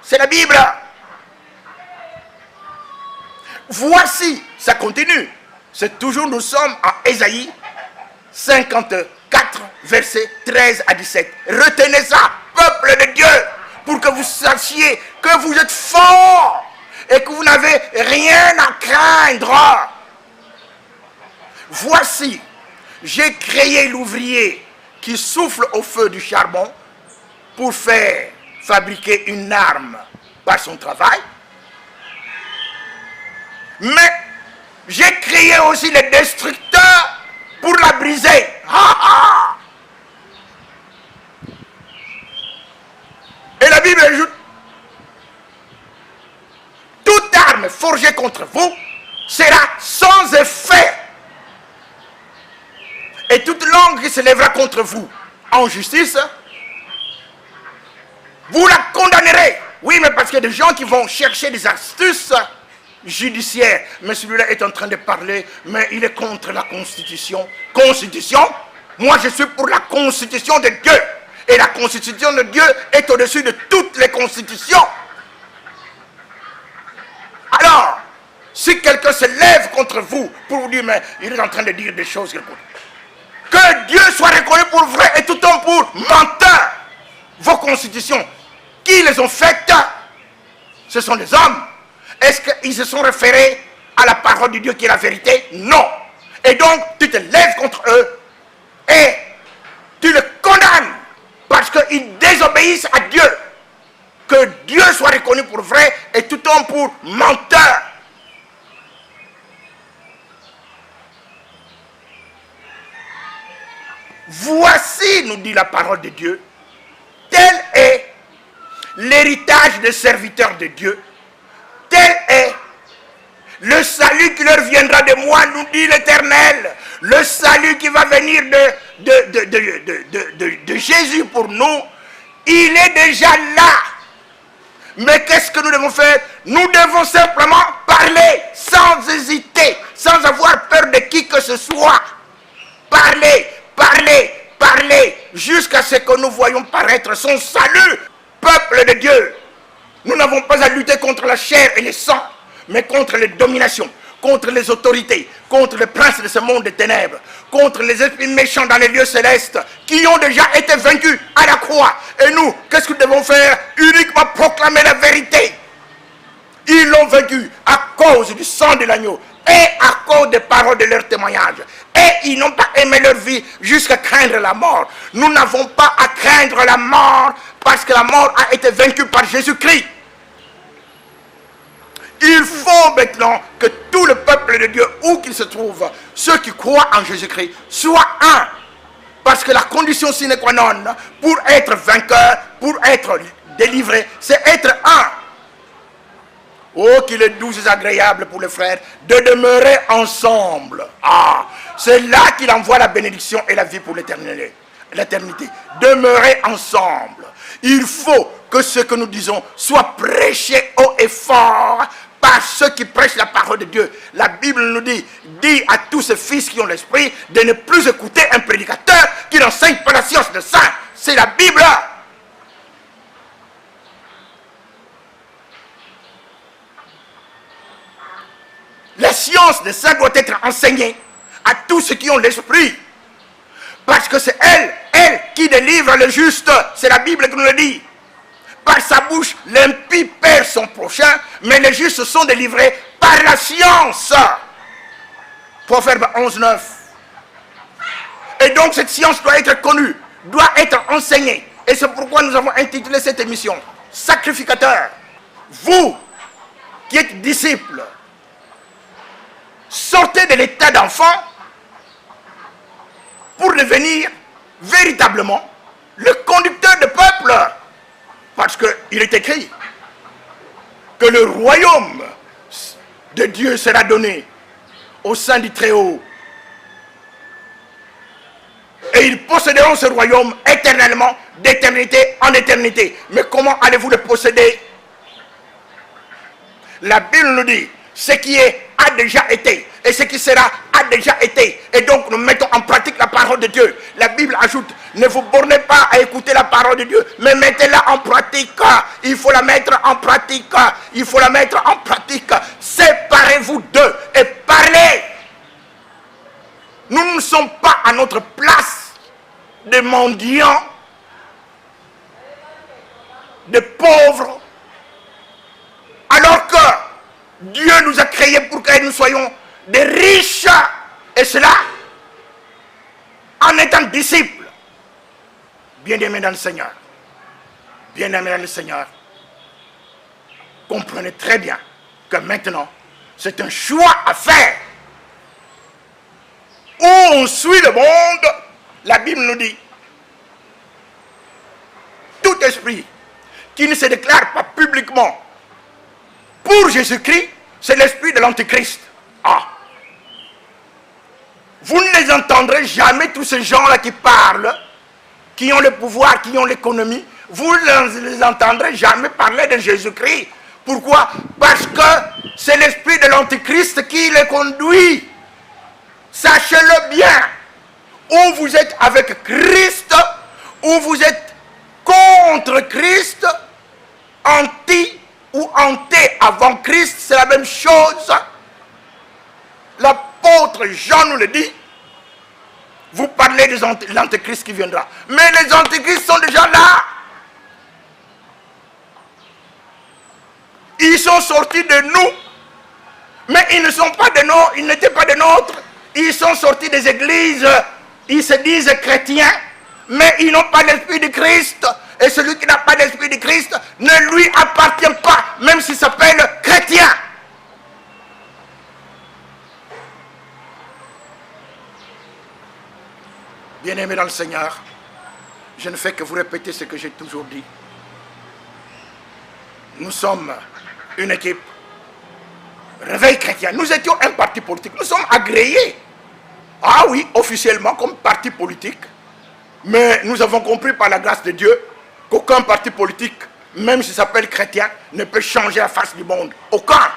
C'est la Bible. Voici, ça continue. C'est toujours, nous sommes en Ésaïe 54, versets 13 à 17. Retenez ça, peuple de Dieu, pour que vous sachiez que vous êtes forts et que vous n'avez rien à craindre. Voici, j'ai créé l'ouvrier qui souffle au feu du charbon pour faire fabriquer une arme par son travail. Mais j'ai créé aussi le destructeur pour la briser. Et la Bible ajoute, toute arme forgée contre vous sera sans effet. Et toute langue qui se lèvera contre vous en justice, vous la condamnerez. Oui, mais parce qu'il y a des gens qui vont chercher des astuces judiciaires. Mais celui-là est en train de parler, mais il est contre la Constitution. Constitution? Moi, je suis pour la Constitution de Dieu. Et la Constitution de Dieu est au-dessus de toutes les constitutions. Alors, si quelqu'un se lève contre vous pour vous dire, mais il est en train de dire des choses, que Dieu soit reconnu pour vrai et tout homme pour menteur. Vos constitutions, qui les ont faites? Ce sont des hommes. Est-ce qu'ils se sont référés à la parole de Dieu qui est la vérité? Non. Et donc, tu te lèves contre eux et tu les condamnes parce qu'ils désobéissent à Dieu. Que Dieu soit reconnu pour vrai et tout homme pour menteur. Voici, nous dit la parole de Dieu, tel est l'héritage des serviteurs de Dieu, tel est le salut qui leur viendra de moi, nous dit l'Éternel, le salut qui va venir de Jésus pour nous, il est déjà là. Mais qu'est-ce que nous devons faire? Nous devons simplement parler sans hésiter, sans avoir peur de qui que ce soit. Parler, parler, parler, jusqu'à ce que nous voyions paraître son salut. Peuple de Dieu, nous n'avons pas à lutter contre la chair et le sang, mais contre les dominations, contre les autorités, contre les princes de ce monde de ténèbres, contre les esprits méchants dans les lieux célestes, qui ont déjà été vaincus à la croix. Et nous, qu'est-ce que nous devons faire? Uniquement proclamer la vérité. Ils l'ont vaincu à cause du sang de l'agneau et à cause des paroles de leur témoignage. Et ils n'ont pas aimé leur vie jusqu'à craindre la mort. Nous n'avons pas à craindre la mort parce que la mort a été vaincue par Jésus-Christ. Il faut maintenant que tout le peuple de Dieu, où qu'il se trouve, ceux qui croient en Jésus-Christ, soient un. Parce que la condition sine qua non pour être vainqueur, pour être délivré, c'est être un. Oh, qu'il est doux et agréable pour les frères de demeurer ensemble. Ah, c'est là qu'il envoie la bénédiction et la vie pour l'éternité. Demeurer ensemble. Il faut que ce que nous disons soit prêché haut et fort par ceux qui prêchent la parole de Dieu. La Bible nous dit à tous ces fils qui ont l'esprit de ne plus écouter un prédicateur qui n'enseigne pas la science de saint. C'est la Bible. La science de ça doit être enseignée à tous ceux qui ont l'esprit. Parce que c'est elle qui délivre le juste. C'est la Bible qui nous le dit. Par sa bouche, l'impie perd son prochain, mais les justes sont délivrés par la science. Proverbe 11:9. Et donc cette science doit être connue, doit être enseignée. Et c'est pourquoi nous avons intitulé cette émission « Sacrificateur ». Vous qui êtes disciples, sortez de l'état d'enfant pour devenir véritablement le conducteur de peuple. Parce qu'il est écrit que le royaume de Dieu sera donné au sein du Très-Haut. Et ils posséderont ce royaume éternellement, d'éternité en éternité. Mais comment allez-vous le posséder? La Bible nous dit, ce qui est a déjà été, et ce qui sera a déjà été. Et donc nous mettons en pratique la parole de Dieu. La Bible ajoute, ne vous bornez pas à écouter la parole de Dieu, mais mettez-la en pratique. Il faut la mettre en pratique. Il faut la mettre en pratique. Séparez-vous d'eux et parlez. Nous ne sommes pas à notre place de mendiants, de pauvres, alors que Dieu nous a créés pour que nous soyons des riches, et cela en étant disciples. Bien-aimés dans le Seigneur, bien-aimés dans le Seigneur, comprenez très bien que maintenant, c'est un choix à faire. Où on suit le monde, la Bible nous dit, tout esprit qui ne se déclare pas publiquement pour Jésus-Christ, c'est l'esprit de l'Antéchrist. Ah. Vous ne les entendrez jamais, tous ces gens-là qui parlent, qui ont le pouvoir, qui ont l'économie, vous ne les entendrez jamais parler de Jésus-Christ. Pourquoi? Parce que c'est l'esprit de l'Antéchrist qui les conduit. Sachez-le bien. Ou vous êtes avec Christ, ou vous êtes contre Christ, anti ou hanté avant Christ, c'est la même chose. L'apôtre Jean nous le dit. Vous parlez de l'antéchrist qui viendra. Mais les antéchrists sont déjà là. Ils sont sortis de nous. Mais ils ne sont pas de nous, ils n'étaient pas de nôtres. Ils sont sortis des églises. Ils se disent chrétiens. Mais ils n'ont pas l'esprit de Christ. Et celui qui n'a pas l'esprit de Christ ne lui appartient pas, même s'il s'appelle chrétien. Bien-aimés dans le Seigneur, je ne fais que vous répéter ce que j'ai toujours dit. Nous sommes une équipe Réveil chrétien. Nous étions un parti politique. Nous sommes agréés. Ah oui, officiellement comme parti politique. Mais nous avons compris par la grâce de Dieu qu'aucun parti politique même s'il s'appelle chrétien, ne peut changer la face du monde. Aucun.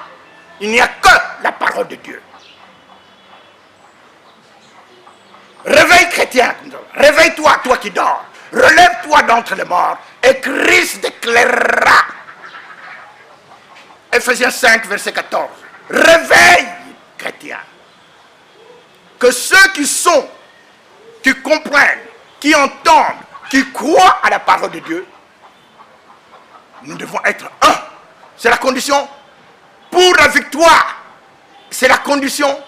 Il n'y a que la parole de Dieu. Réveille chrétien, réveille-toi, toi qui dors. Relève-toi d'entre les morts et Christ éclairera. Ephésiens 5, verset 14. Réveille, chrétien. Que ceux qui comprennent, qui entendent, qui croient à la parole de Dieu, nous devons être un. C'est la condition pour la victoire. C'est la condition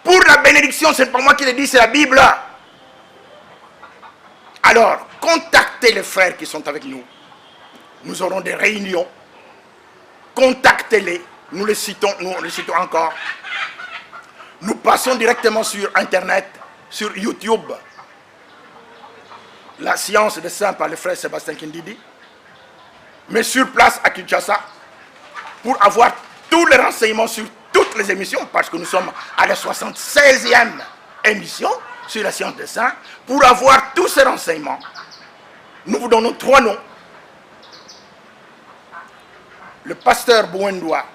pour la bénédiction. Ce n'est pas moi qui le dis, c'est la Bible. Alors, contactez les frères qui sont avec nous. Nous aurons des réunions. Contactez-les. Nous les citons encore. Nous passons directement sur Internet, sur YouTube. La science des saints par le frère Sébastien Kindidi. Mais sur place à Kinshasa, pour avoir tous les renseignements sur toutes les émissions, parce que nous sommes à la 76e émission sur la science des saints, pour avoir tous ces renseignements, nous vous donnons 3 noms. Le pasteur Bouendoua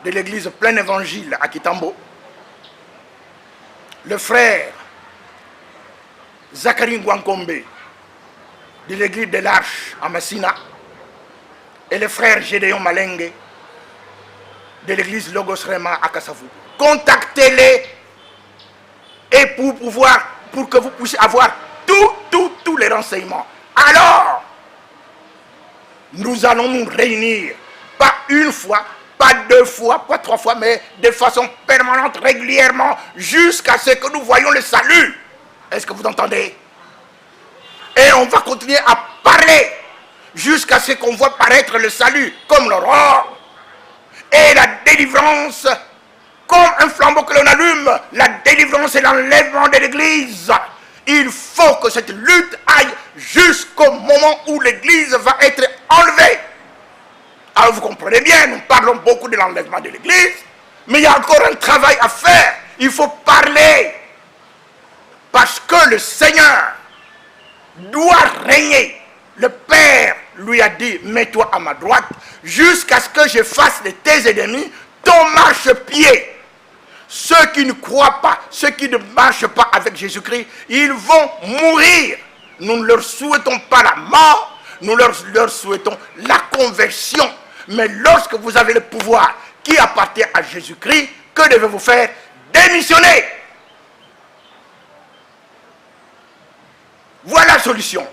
de l'église Plein Évangile à Kitambo, le frère Zachary Ngwankombe de l'église de l'Arche à Messina, et le frère Gédéon Malenge de l'église Logos Rema à Kassavu. Contactez-les et pour que vous puissiez avoir tous les renseignements. Alors, nous allons nous réunir, pas une fois, pas 2 fois, pas 3 fois, mais de façon permanente, régulièrement, jusqu'à ce que nous voyions le salut. Est-ce que vous entendez? Et on va continuer à parler jusqu'à ce qu'on voit paraître le salut comme l'aurore et la délivrance comme un flambeau que l'on allume. La délivrance et l'enlèvement de l'église. Il faut que cette lutte aille jusqu'au moment où l'église va être enlevée. Alors vous comprenez bien, nous parlons beaucoup de l'enlèvement de l'église, mais il y a encore un travail à faire. Il faut parler parce que le Seigneur doit régner. Le Père lui a dit, mets-toi à ma droite jusqu'à ce que je fasse de tes ennemis ton marchepied. Ceux qui ne croient pas, ceux qui ne marchent pas avec Jésus-Christ, ils vont mourir. Nous ne leur souhaitons pas la mort, nous leur souhaitons la conversion. Mais lorsque vous avez le pouvoir qui appartient à Jésus-Christ, que devez-vous faire? Démissionner. Voilà la solution.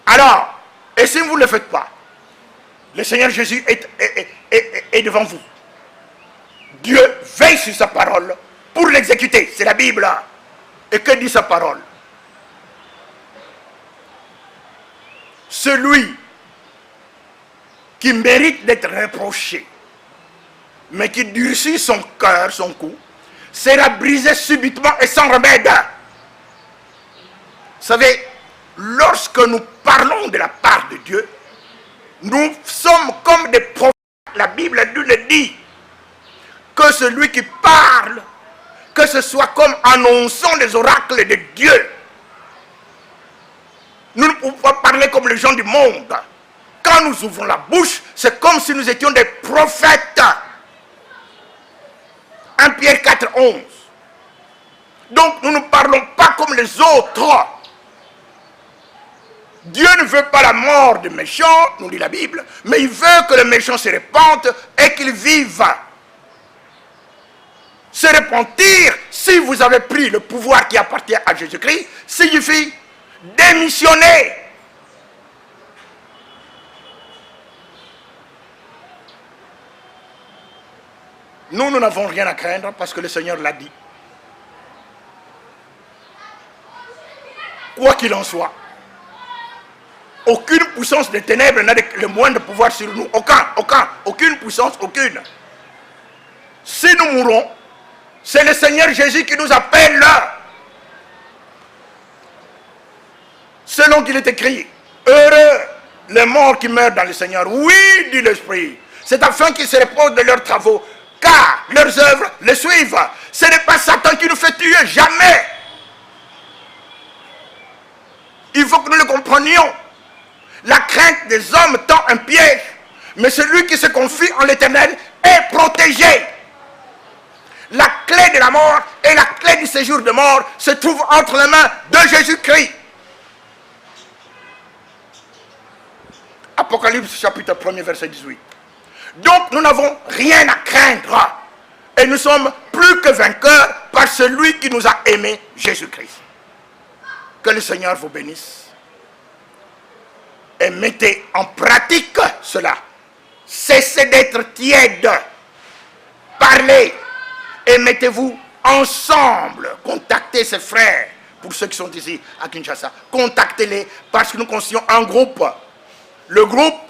Alors, et si vous ne le faites pas, le Seigneur Jésus est devant vous. Dieu veille sur sa parole pour l'exécuter. C'est la Bible. Et que dit sa parole? Celui qui mérite d'être reproché, mais qui durcit son cœur, son cou, sera brisé subitement et sans remède. Vous savez, lorsque nous parlons de la part de Dieu, nous sommes comme des prophètes. La Bible nous le dit. Que celui qui parle, que ce soit comme annonçant les oracles de Dieu. Nous ne pouvons pas parler comme les gens du monde. Quand nous ouvrons la bouche, c'est comme si nous étions des prophètes. 1 Pierre 4, 11. Donc nous ne parlons pas comme les autres. Dieu ne veut pas la mort des méchants, nous dit la Bible, mais il veut que les méchants se répandent et qu'ils vivent. Se repentir, si vous avez pris le pouvoir qui appartient à Jésus-Christ, signifie démissionner. Nous n'avons rien à craindre parce que le Seigneur l'a dit. Quoi qu'il en soit, aucune puissance des ténèbres n'a le moindre pouvoir sur nous. Aucune puissance, aucune. Si nous mourons, c'est le Seigneur Jésus qui nous appelle là. Selon qu'il est écrit, heureux les morts qui meurent dans le Seigneur. Oui, dit l'Esprit. C'est afin qu'ils se reposent de leurs travaux, car leurs œuvres les suivent. Ce n'est pas Satan qui nous fait tuer, jamais. Il faut que nous le comprenions. prenions. La crainte des hommes tend un piège, mais celui qui se confie en l'Éternel est protégé. La clé de la mort et la clé du séjour de mort se trouvent entre les mains de Jésus-Christ. Apocalypse chapitre 1er verset 18. Donc nous n'avons rien à craindre et nous sommes plus que vainqueurs par celui qui nous a aimés, Jésus-Christ. Que le Seigneur vous bénisse et mettez en pratique cela. Cessez d'être tiède, parlez et mettez-vous ensemble. Contactez ces frères, pour ceux qui sont ici à Kinshasa, contactez-les parce que nous constituons un groupe. Le groupe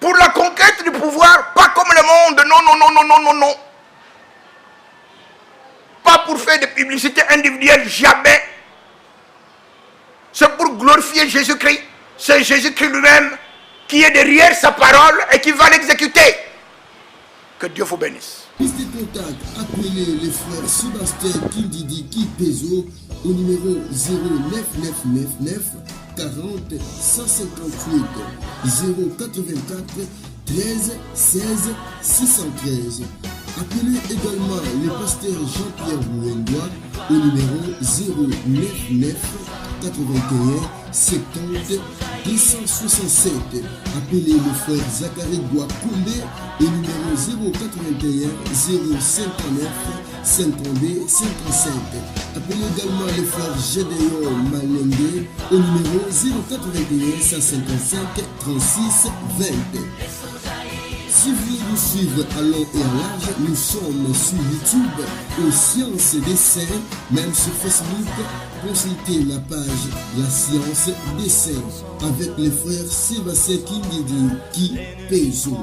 pour la conquête du pouvoir, pas comme le monde, non, non, non, non, non, non, non. Pas pour faire des publicités individuelles, jamais. C'est pour glorifier Jésus-Christ. C'est Jésus-Christ lui-même qui est derrière sa parole et qui va l'exécuter. Que Dieu vous bénisse. Piste de contact, appelez les frères Sébastien Kindidi Kipezo au numéro 09999 40 158 084 13 16 613. Appelez également le pasteur Jean-Pierre Bouendois au numéro 099 81 70 267. Appelez le frère Zachary Gouakoumbe au numéro 081 059 52 57. Appelez également le frère Gédéon Malenge au numéro 081 155 36 20. Si vous voulez nous suivre à long et à large, nous sommes sur YouTube aux Sciences des Saints, même sur Facebook. Consultez la page La Science des Saints avec les frères Sébastien Kindidi Kipezo.